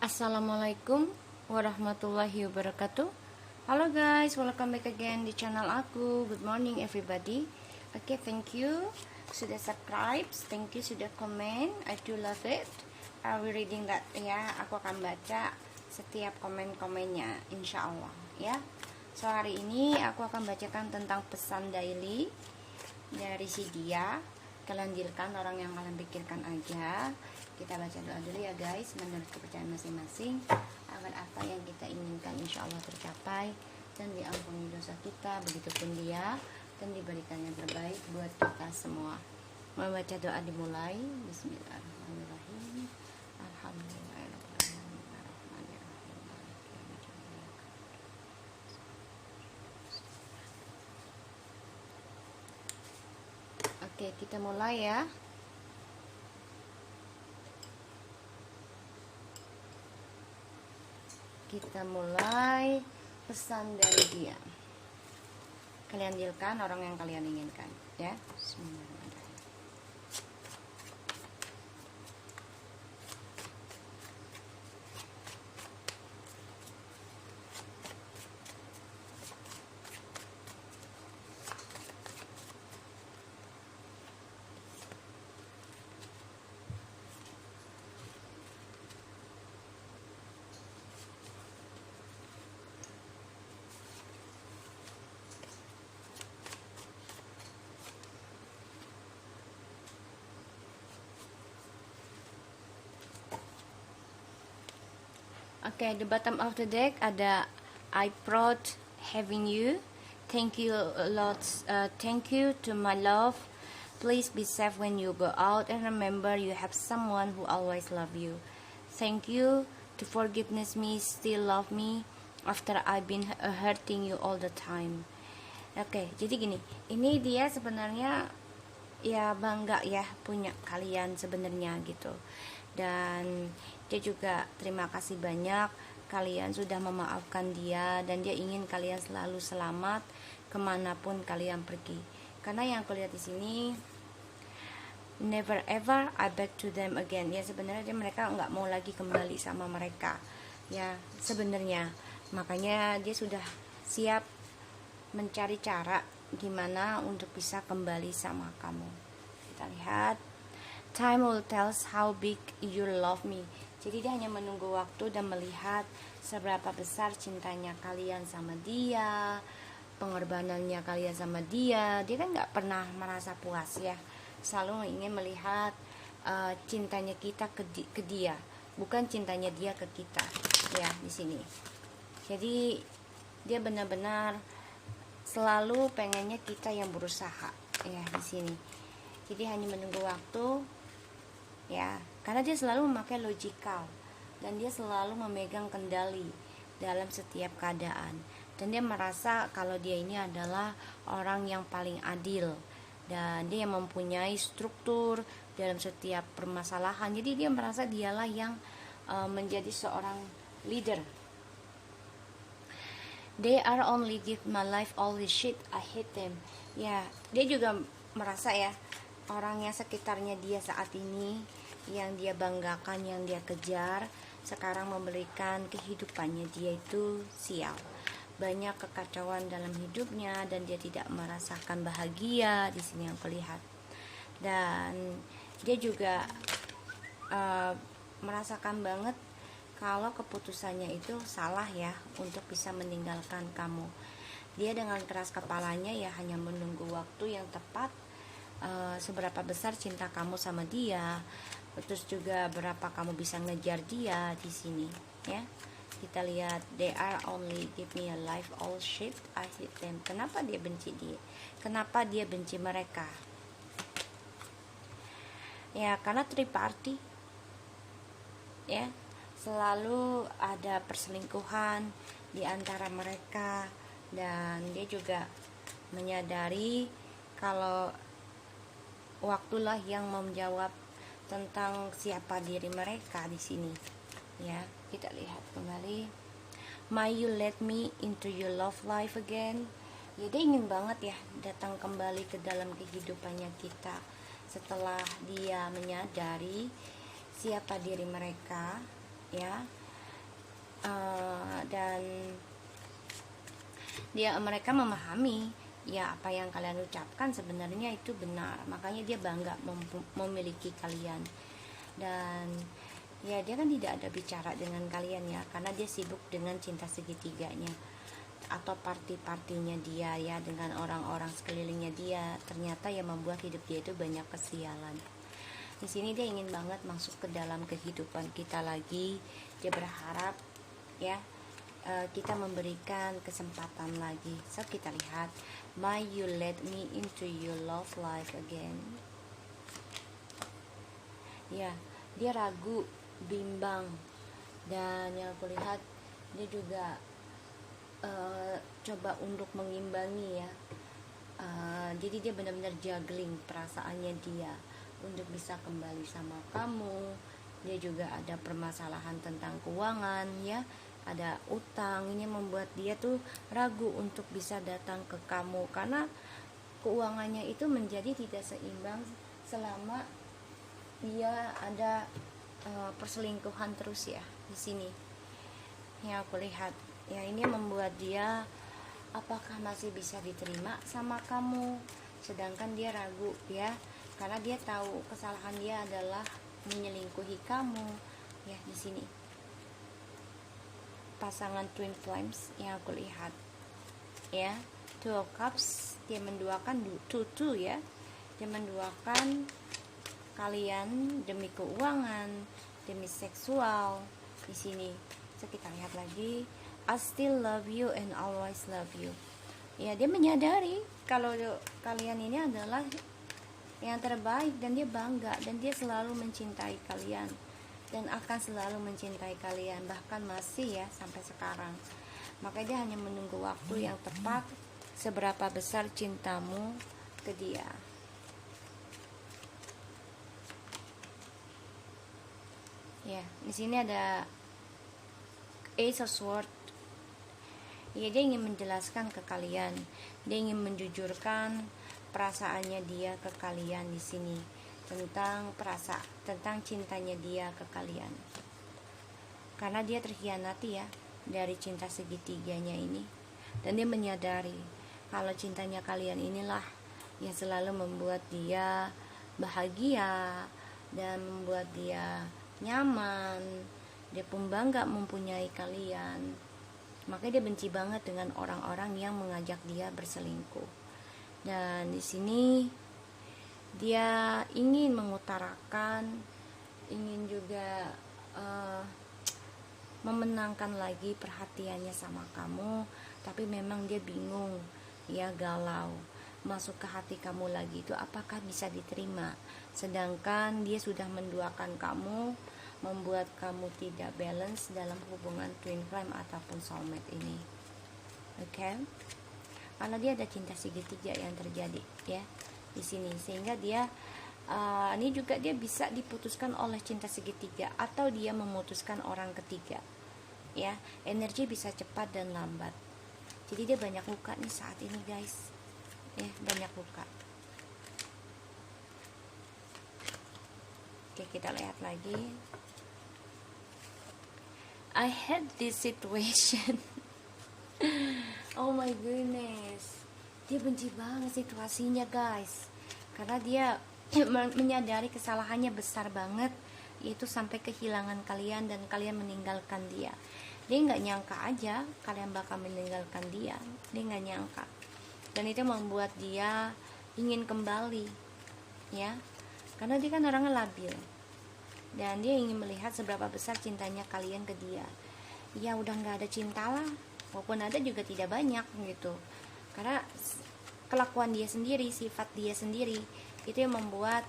Assalamualaikum warahmatullahi wabarakatuh. Halo guys, welcome back again di channel aku. Good morning everybody. Okay, thank you sudah subscribe, thank you sudah comment. I do love it. I will reading that ya. Aku akan baca setiap komen-komennya, insya Allah ya. So hari ini aku akan bacakan tentang pesan daily dari si Dia. Kalian dealkan orang yang kalian pikirkan aja. Kita baca doa dulu ya guys, menurut kepercayaan masing-masing, agar apa yang kita inginkan insya Allah tercapai dan diampuni dosa kita, begitupun dia, dan diberikan yang terbaik buat kita semua. Membaca doa dimulai. Bismillahirrahmanirrahim. Oke, kita mulai ya. Kita mulai pesan dari dia. Kalian dealkan orang yang kalian inginkan ya. Bismillahirrahmanirrahim. Okay, the bottom of the deck ada I proud having you. Thank you a lot. Thank you to my love. Please be safe when you go out and remember you have someone who always love you. Thank you to forgiveness me, still love me after I've been hurting you all the time. Oke, jadi gini, ini dia sebenarnya ya bangga ya punya kalian sebenarnya gitu. Dan dia juga terima kasih banyak kalian sudah memaafkan dia, dan dia ingin kalian selalu selamat kemanapun kalian pergi. Karena yang aku lihat di sini, never ever I back to them again. Ya sebenarnya mereka nggak mau lagi kembali sama mereka. Ya sebenarnya makanya dia sudah siap mencari cara gimana untuk bisa kembali sama kamu. Kita lihat. Time will tell how big you love me. Jadi dia hanya menunggu waktu dan melihat seberapa besar cintanya kalian sama dia, pengorbanannya kalian sama dia. Dia kan nggak pernah merasa puas ya. Selalu ingin melihat cintanya kita ke dia, bukan cintanya dia ke kita. Ya di sini. Jadi dia benar-benar selalu pengennya kita yang berusaha ya di sini. Jadi hanya menunggu waktu. Ya, karena dia selalu memakai logikal dan dia selalu memegang kendali dalam setiap keadaan, dan dia merasa kalau dia ini adalah orang yang paling adil dan dia yang mempunyai struktur dalam setiap permasalahan. Jadi dia merasa dialah yang menjadi seorang leader. They are only give my life all this shit, I hate them. Ya, dia juga merasa ya orang yang sekitarnya dia saat ini, yang dia banggakan, yang dia kejar, sekarang memberikan kehidupannya dia itu sial. Banyak kekacauan dalam hidupnya dan dia tidak merasakan bahagia. Di sini yang kelihatan. Dan dia juga merasakan banget kalau keputusannya itu salah ya untuk bisa meninggalkan kamu. Dia dengan keras kepalanya ya hanya menunggu waktu yang tepat. Seberapa besar cinta kamu sama dia, terus juga berapa kamu bisa ngejar dia di sini ya. Kita lihat, they are only give me a life all shit, I hate them. Kenapa dia benci dia? Kenapa dia benci mereka? Ya karena triparty ya, selalu ada perselingkuhan di antara mereka, dan dia juga menyadari kalau waktulah yang menjawab tentang siapa diri mereka di sini. Ya, kita lihat kembali. May you let me into your love life again. Ya, dia ingin banget ya datang kembali ke dalam kehidupannya kita setelah dia menyadari siapa diri mereka ya, dan mereka memahami ya apa yang kalian ucapkan sebenarnya itu benar, makanya dia bangga memiliki kalian. Dan ya dia kan tidak ada bicara dengan kalian ya, karena dia sibuk dengan cinta segitiganya atau party-partinya dia ya, dengan orang-orang sekelilingnya dia. Ternyata yang membuat hidup dia itu banyak kesialan. Di sini dia ingin banget masuk ke dalam kehidupan kita lagi. Dia berharap ya kita memberikan kesempatan lagi. So kita lihat, might you let me into your love life again. Ya, dia ragu, bimbang, dan yang aku lihat dia juga coba untuk mengimbangi ya. Jadi dia benar-benar juggling perasaannya dia untuk bisa kembali sama kamu. Dia juga ada permasalahan tentang keuangan ya, ada utang. Ini membuat dia tuh ragu untuk bisa datang ke kamu karena keuangannya itu menjadi tidak seimbang selama dia ada perselingkuhan terus ya di sini. Yang aku lihat ya, ini membuat dia apakah masih bisa diterima sama kamu, sedangkan dia ragu ya, karena dia tahu kesalahan dia adalah menyelingkuhi kamu ya. Di sini pasangan twin flames yang aku lihat ya, two of cups, dia menduakan two ya, dia menduakan kalian demi keuangan, demi seksual di sini. So kita lihat lagi, I still love you and always love you. Ya, dia menyadari kalau kalian ini adalah yang terbaik dan dia bangga, dan dia selalu mencintai kalian dan akan selalu mencintai kalian, bahkan masih ya sampai sekarang. Maka dia hanya menunggu waktu yang tepat, seberapa besar cintamu ke dia. Ya, di sini ada Ace of Swords. Ya, dia ingin menjelaskan ke kalian, dia ingin menjujurkan perasaannya dia ke kalian di sini, tentang cintanya dia ke kalian. Karena dia terkhianati ya dari cinta segitiganya ini, dan dia menyadari kalau cintanya kalian inilah yang selalu membuat dia bahagia dan membuat dia nyaman. Dia pun bangga mempunyai kalian. Makanya dia benci banget dengan orang-orang yang mengajak dia berselingkuh. Dan di sini dia ingin mengutarakan, ingin juga memenangkan lagi perhatiannya sama kamu, tapi memang dia bingung ya, galau. Masuk ke hati kamu lagi itu apakah bisa diterima, sedangkan dia sudah menduakan kamu, membuat kamu tidak balance dalam hubungan twin flame ataupun soulmate ini. Oke? Karena dia ada cinta segitiga yang terjadi ya di sini, sehingga dia ini juga dia bisa diputuskan oleh cinta segitiga atau dia memutuskan orang ketiga ya. Energi bisa cepat dan lambat, jadi dia banyak luka nih saat ini guys ya, banyak luka. Oke, kita lihat lagi. I hate this situation. Oh my goodness, dia benci banget situasinya guys, karena dia menyadari kesalahannya besar banget, yaitu sampai kehilangan kalian dan kalian meninggalkan dia. Dia nggak nyangka aja kalian bakal meninggalkan dia nggak nyangka, dan itu membuat dia ingin kembali ya, karena dia kan orangnya labil, dan dia ingin melihat seberapa besar cintanya kalian ke dia. Ya udah nggak ada cinta lah, walaupun ada juga tidak banyak gitu, karena kelakuan dia sendiri, sifat dia sendiri itu yang membuat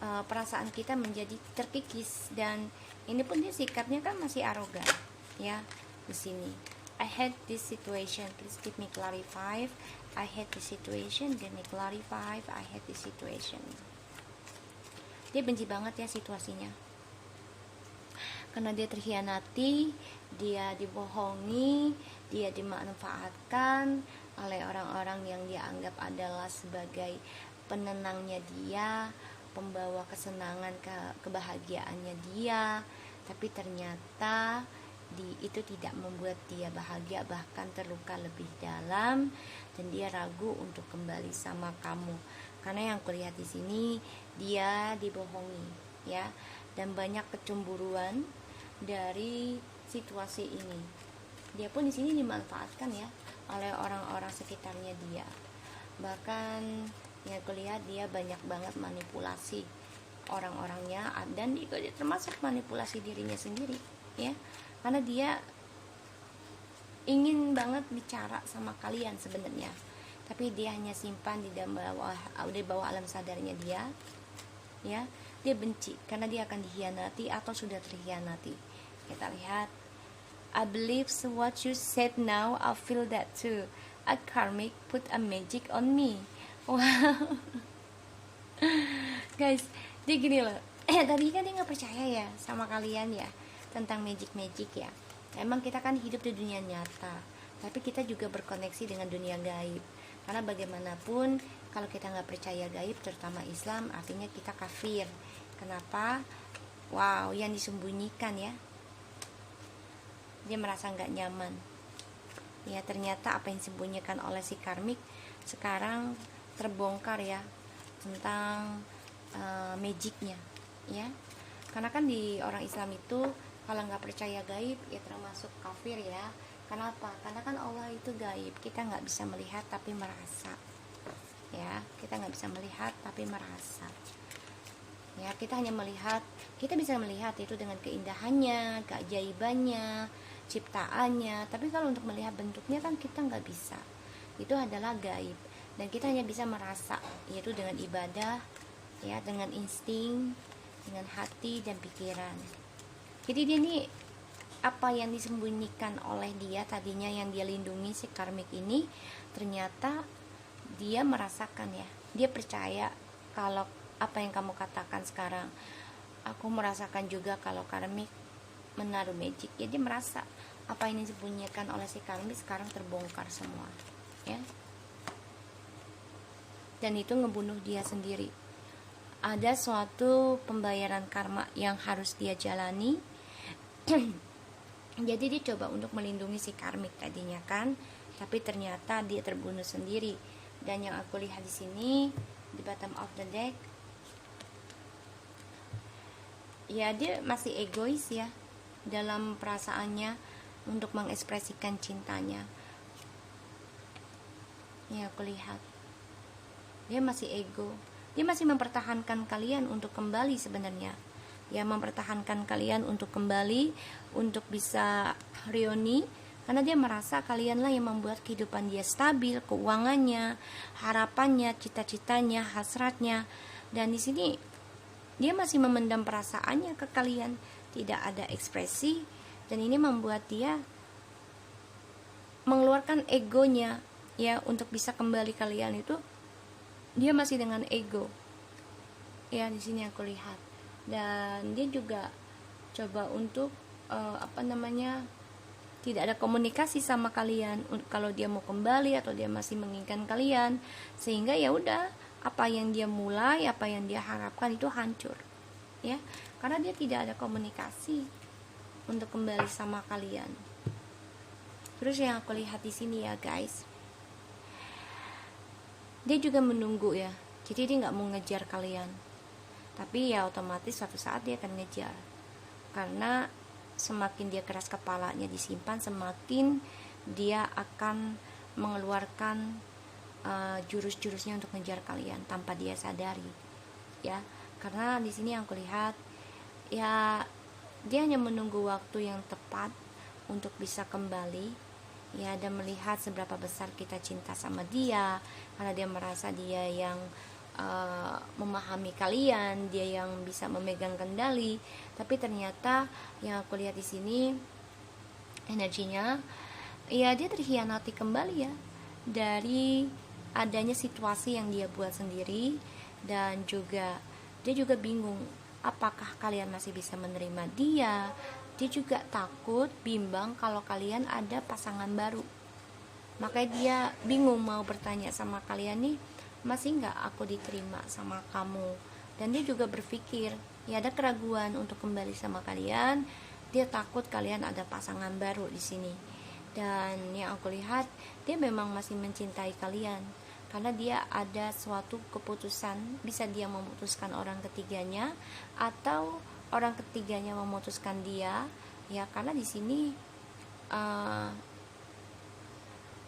perasaan kita menjadi terkikis. Dan ini pun dia sikapnya kan masih arogan ya di sini. I hate this situation, please give me clarify. I hate this situation, give me clarify. I hate this situation. Dia benci banget ya situasinya, karena dia terkhianati, dia dibohongi, dia dimanfaatkan oleh orang-orang yang dia anggap adalah sebagai penenangnya dia, pembawa kesenangan, kebahagiaannya dia. Tapi ternyata itu tidak membuat dia bahagia, bahkan terluka lebih dalam, dan dia ragu untuk kembali sama kamu. Karena yang kulihat di sini dia dibohongi, ya, dan banyak kecemburuan dari situasi ini. Dia pun di sini dimanfaatkan ya oleh orang-orang sekitarnya dia. Bahkan yang kulihat dia banyak banget manipulasi orang-orangnya, dan juga termasuk manipulasi dirinya sendiri, ya, karena dia ingin banget bicara sama kalian sebenarnya, tapi dia hanya simpan di bawah alam sadarnya dia, ya. Dia benci karena dia akan dikhianati atau sudah terkhianati. Kita lihat, I believe what you said now, I feel that too. A karmic put a magic on me. Wow. Guys, dia gini loh. Tadi kan dia nggak percaya ya sama kalian ya tentang magic ya. Emang kita kan hidup di dunia nyata, tapi kita juga berkoneksi dengan dunia gaib. Karena bagaimanapun kalau kita nggak percaya gaib, terutama Islam, artinya kita kafir. Kenapa? Wow, yang disembunyikan ya. Dia merasa nggak nyaman. Ya, ternyata apa yang disembunyikan oleh si karmik sekarang terbongkar ya, tentang magicnya, ya. Karena kan di orang Islam itu kalau nggak percaya gaib ya termasuk kafir ya. Kenapa? Karena kan Allah itu gaib, kita nggak bisa melihat tapi merasa, ya. Kita nggak bisa melihat tapi merasa, ya. Kita hanya melihat, kita bisa melihat itu dengan keindahannya, keajaibannya, ciptaannya. Tapi kalau untuk melihat bentuknya kan kita nggak bisa. Itu adalah gaib, dan kita hanya bisa merasa, yaitu dengan ibadah, ya, dengan insting, dengan hati dan pikiran. Jadi dia nih, apa yang disembunyikan oleh dia tadinya, yang dia lindungi si karmik ini, ternyata dia merasakan ya. Dia percaya kalau apa yang kamu katakan sekarang, aku merasakan juga kalau karmik menaruh magic. Ya, dia merasa apa yang disembunyikan oleh si karmik sekarang terbongkar semua, ya. Dan itu ngebunuh dia sendiri. Ada suatu pembayaran karma yang harus dia jalani. Jadi dia coba untuk melindungi si karmik tadinya kan, tapi ternyata dia terbunuh sendiri. Dan yang aku lihat di sini di bottom of the deck, ya, dia masih egois ya dalam perasaannya untuk mengekspresikan cintanya. Ya, aku lihat dia masih ego. Dia masih mempertahankan kalian untuk kembali sebenarnya. Ya, mempertahankan kalian untuk kembali, untuk bisa reuni, karena dia merasa kalianlah yang membuat kehidupan dia stabil, keuangannya, harapannya, cita-citanya, hasratnya. Dan di sini dia masih memendam perasaannya ke kalian, tidak ada ekspresi, dan ini membuat dia mengeluarkan egonya ya untuk bisa kembali kalian itu. Dia masih dengan ego, ya, di sini aku lihat. Dan dia juga coba untuk tidak ada komunikasi sama kalian kalau dia mau kembali atau dia masih menginginkan kalian, sehingga ya udah, apa yang dia mulai, apa yang dia harapkan itu hancur, ya, karena dia tidak ada komunikasi untuk kembali sama kalian. Terus yang aku lihat di sini ya guys, dia juga menunggu ya. Jadi dia nggak mau ngejar kalian, tapi ya otomatis suatu saat dia akan ngejar. Karena semakin dia keras kepalanya disimpan, semakin dia akan mengeluarkan jurus-jurusnya untuk ngejar kalian tanpa dia sadari, ya. Karena di sini yang kulihat ya, dia hanya menunggu waktu yang tepat untuk bisa kembali, ya, dan melihat seberapa besar kita cinta sama dia, karena dia merasa dia yang memahami kalian, dia yang bisa memegang kendali. Tapi ternyata yang aku lihat di sini energinya, ya, dia terkhianati kembali ya dari adanya situasi yang dia buat sendiri. Dan juga dia juga bingung apakah kalian masih bisa menerima dia. Dia juga takut, bimbang kalau kalian ada pasangan baru. Makanya dia bingung mau bertanya sama kalian nih, masih nggak aku diterima sama kamu. Dan dia juga berpikir, ya, ada keraguan untuk kembali sama kalian. dia takut kalian ada pasangan baru di sini. Dan yang aku lihat, dia memang masih mencintai kalian, karena dia ada suatu keputusan, bisa dia memutuskan orang ketiganya atau orang ketiganya memutuskan dia, ya. Karena di sini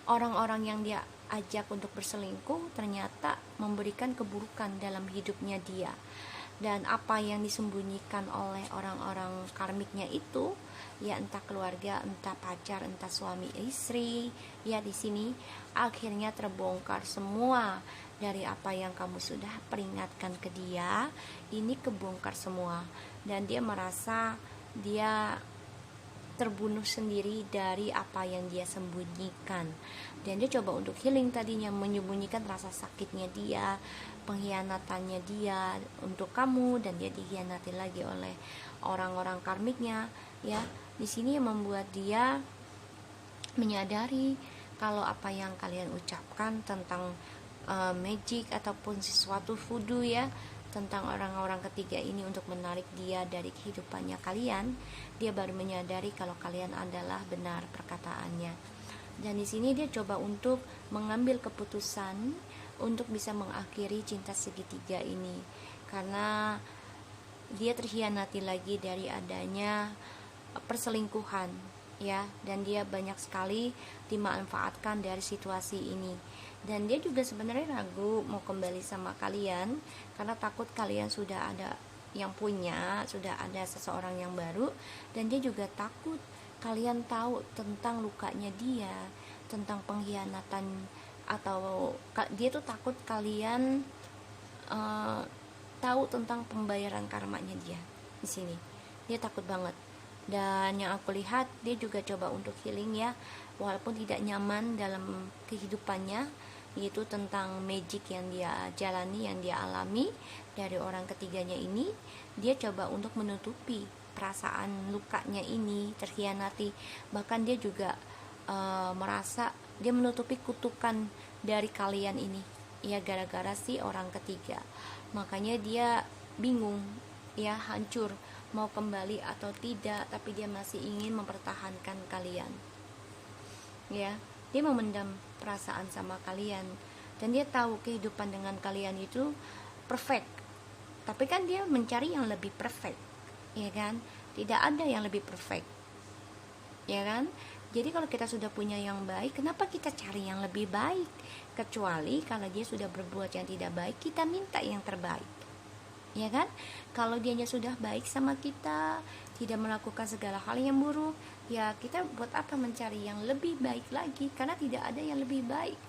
orang-orang yang dia ajak untuk berselingkuh ternyata memberikan keburukan dalam hidupnya dia. Dan apa yang disembunyikan oleh orang-orang karmiknya itu, ya entah keluarga, entah pacar, entah suami istri, ya di sini akhirnya terbongkar semua. Dari apa yang kamu sudah peringatkan ke dia, ini kebongkar semua. Dan dia merasa dia terbunuh sendiri dari apa yang dia sembunyikan. Dan dia coba untuk healing tadinya, menyembunyikan rasa sakitnya dia, pengkhianatannya dia untuk kamu, dan dia dikhianati lagi oleh orang-orang karmiknya, ya. Di sini yang membuat dia menyadari kalau apa yang kalian ucapkan tentang magic ataupun sesuatu voodoo, ya, tentang orang-orang ketiga ini untuk menarik dia dari kehidupannya kalian, dia baru menyadari kalau kalian adalah benar perkataannya. Dan di sini dia coba untuk mengambil keputusan untuk bisa mengakhiri cinta segitiga ini, karena dia terkhianati lagi dari adanya perselingkuhan, ya. Dan dia banyak sekali dimanfaatkan dari situasi ini. Dan dia juga sebenarnya ragu mau kembali sama kalian, karena takut kalian sudah ada yang punya, sudah ada seseorang yang baru. Dan dia juga takut kalian tahu tentang lukanya dia, tentang pengkhianatan, atau dia tuh takut kalian tahu tentang pembayaran karmanya dia. Di sini dia takut banget. Dan yang aku lihat, dia juga coba untuk healing, ya, walaupun tidak nyaman dalam kehidupannya, yaitu tentang magic yang dia jalani, yang dia alami dari orang ketiganya ini. Dia coba untuk menutupi perasaan lukanya ini, terkhianati. Bahkan dia juga merasa dia menutupi kutukan dari kalian ini, ya, gara-gara si orang ketiga. Makanya dia bingung, ya, hancur mau kembali atau tidak, tapi dia masih ingin mempertahankan kalian, ya. Dia memendam perasaan sama kalian, dan dia tahu kehidupan dengan kalian itu perfect, tapi kan dia mencari yang lebih perfect, ya kan. Tidak ada yang lebih perfect, ya kan. Jadi kalau kita sudah punya yang baik, kenapa kita cari yang lebih baik? Kecuali kalau dia sudah berbuat yang tidak baik, kita minta yang terbaik, ya kan. Kalau dianya sudah baik sama kita, tidak melakukan segala hal yang buruk, ya kita buat apa mencari yang lebih baik lagi, karena tidak ada yang lebih baik.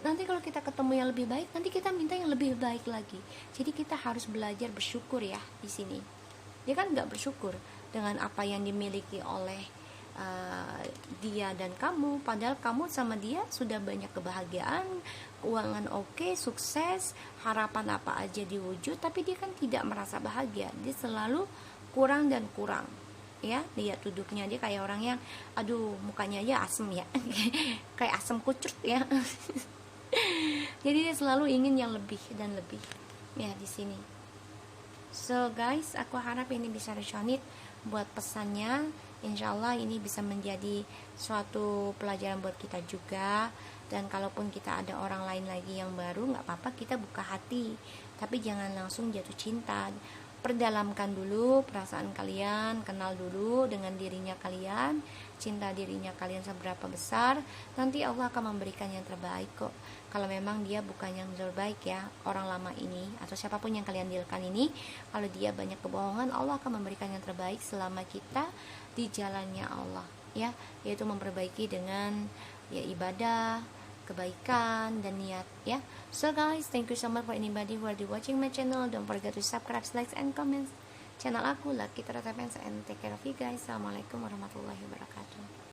Nanti kalau kita ketemu yang lebih baik, nanti kita minta yang lebih baik lagi. Jadi kita harus belajar bersyukur, ya. Di sini dia kan nggak bersyukur dengan apa yang dimiliki oleh dia dan kamu, padahal kamu sama dia sudah banyak kebahagiaan, keuangan oke, sukses, harapan apa aja diwujud, tapi dia kan tidak merasa bahagia. Dia selalu kurang dan kurang, ya. Lihat duduknya, dia kayak orang yang aduh mukanya aja asem, ya. Kayak asem kucut, ya. Jadi dia selalu ingin yang lebih dan lebih, ya, di sini. So guys, aku harap ini bisa resonate buat pesannya. Insya Allah ini bisa menjadi suatu pelajaran buat kita juga. Dan kalaupun kita ada orang lain lagi yang baru, gak apa-apa, kita buka hati, tapi jangan langsung jatuh cinta. Perdalamkan dulu perasaan kalian, kenal dulu dengan dirinya kalian, cinta dirinya kalian seberapa besar. Nanti Allah akan memberikan yang terbaik kok. Kalau memang dia bukan yang terbaik, ya, orang lama ini atau siapapun yang kalian dealkan ini, kalau dia banyak kebohongan, Allah akan memberikan yang terbaik selama kita di jalannya Allah, ya, yaitu memperbaiki dengan, ya, ibadah, kebaikan dan niat, ya. So guys, thank you so much for anybody who are watching my channel. Don't forget to subscribe, like, and comment channel aku, Lucky Terata Fans, and take care of you guys. Assalamualaikum warahmatullahi wabarakatuh.